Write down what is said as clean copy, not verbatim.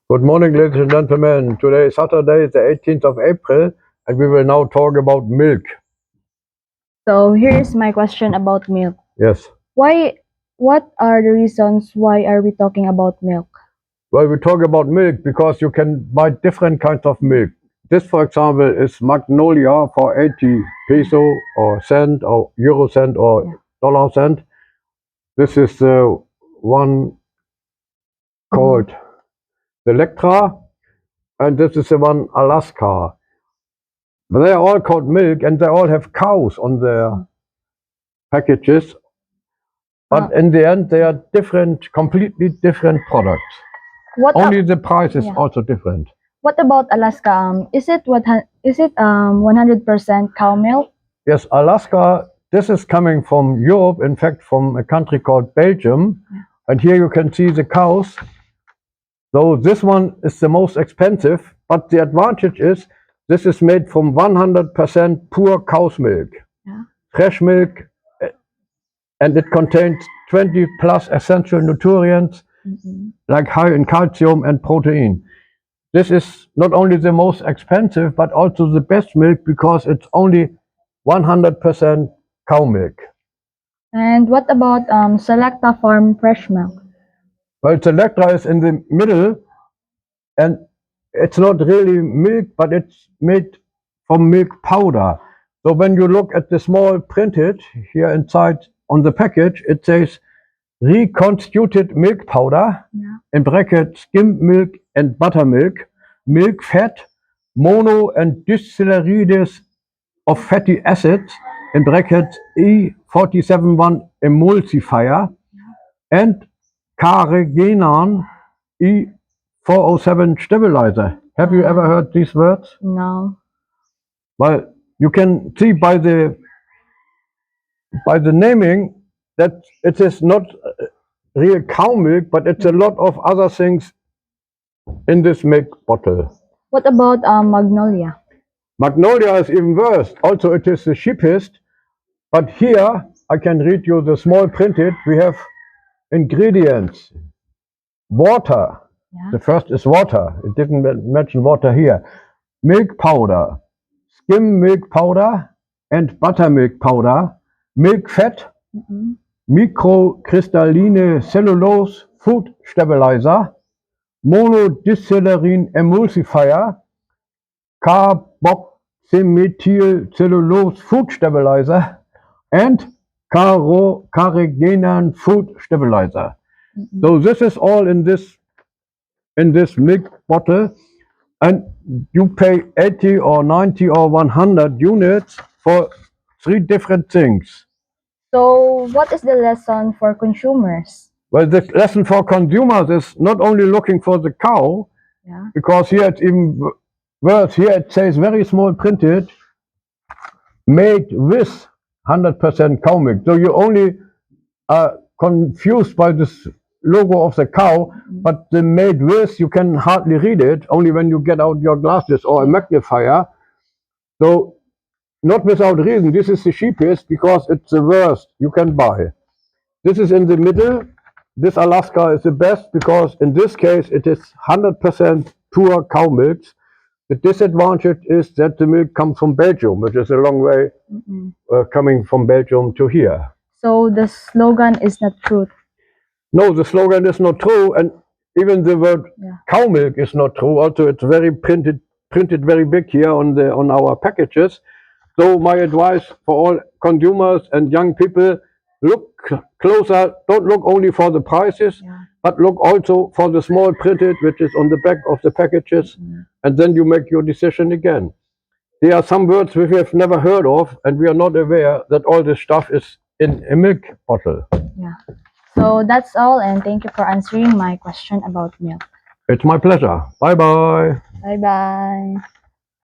Good morning, ladies and gentlemen. Today is Saturday, the 18th of April, and we will now talk about milk. So here's my question about milk. Yes. What are the reasons why are we talking about milk? Well, we talk about milk because you can buy different kinds of milk. This, for example, is Magnolia for 80 peso or cent or euro cent or dollar cent. This is the one called the Electra, and this is the one Alaska. But they are all called milk, and they all have cows on their packages. But in the end, they are different, completely different products. What Only the price is yeah. also different. What about Alaska? Is it 100% cow milk? Yes, Alaska, this is coming from Europe, in fact, from a country called Belgium. And here you can see the cows. So this one is the most expensive, but the advantage is this is made from 100% pure cow's milk. Yeah. Fresh milk, and it contains 20 plus essential nutrients like high in calcium and protein. This is not only the most expensive, but also the best milk because it's only 100% cow milk. And what about Selecta Farm fresh milk? Well, Selectra is in the middle, and it's not really milk, but it's made from milk powder. So when you look at the small printed here inside on the package, it says reconstituted milk powder, in bracket skim milk and buttermilk, milk fat, mono and distillerides of fatty acids, in bracket E471 emulsifier, and carrageenan E407 stabilizer. Have you ever heard these words? No. Well, you can see by the naming that it is not real cow milk, but it's a lot of other things in this milk bottle. What about Magnolia? Magnolia is even worse. Also, it is the cheapest, but here I can read you the small printed. We have ingredients. Water. Yeah. The first is water. It didn't mention water here. Milk powder, skim milk powder and buttermilk powder, milk fat, microcrystalline cellulose food stabilizer, monodiscellarian emulsifier, carboxymethyl cellulose food stabilizer, and carrageenan food stabilizer. So this is all in this milk bottle, and you pay 80 or 90 or 100 units for 3 different things. So what is the lesson for consumers? Well, the lesson for consumers is not only looking for the cow, because here it's even worse. Here it says very small printed, made with 100% cow milk. So you only are confused by this logo of the cow, but the made with, you can hardly read it, only when you get out your glasses or a magnifier. So not without reason, this is the cheapest because it's the worst you can buy. This is in the middle. This Alaska is the best because in this case it is 100% pure cow milk. The disadvantage is that the milk comes from Belgium, which is a long way coming from Belgium to here. So the slogan is not true. No, the slogan is not true, and even the word cow milk is not true. Also, it's very printed very big here on our packages. So my advice for all consumers and young people: look closer. Don't look only for the prices, but look also for the small printed, which is on the back of the packages, and then you make your decision again. There are some words we have never heard of, and we are not aware that all this stuff is in a milk bottle. Yeah. So that's all, and thank you for answering my question about milk. It's my pleasure. Bye bye. Bye bye.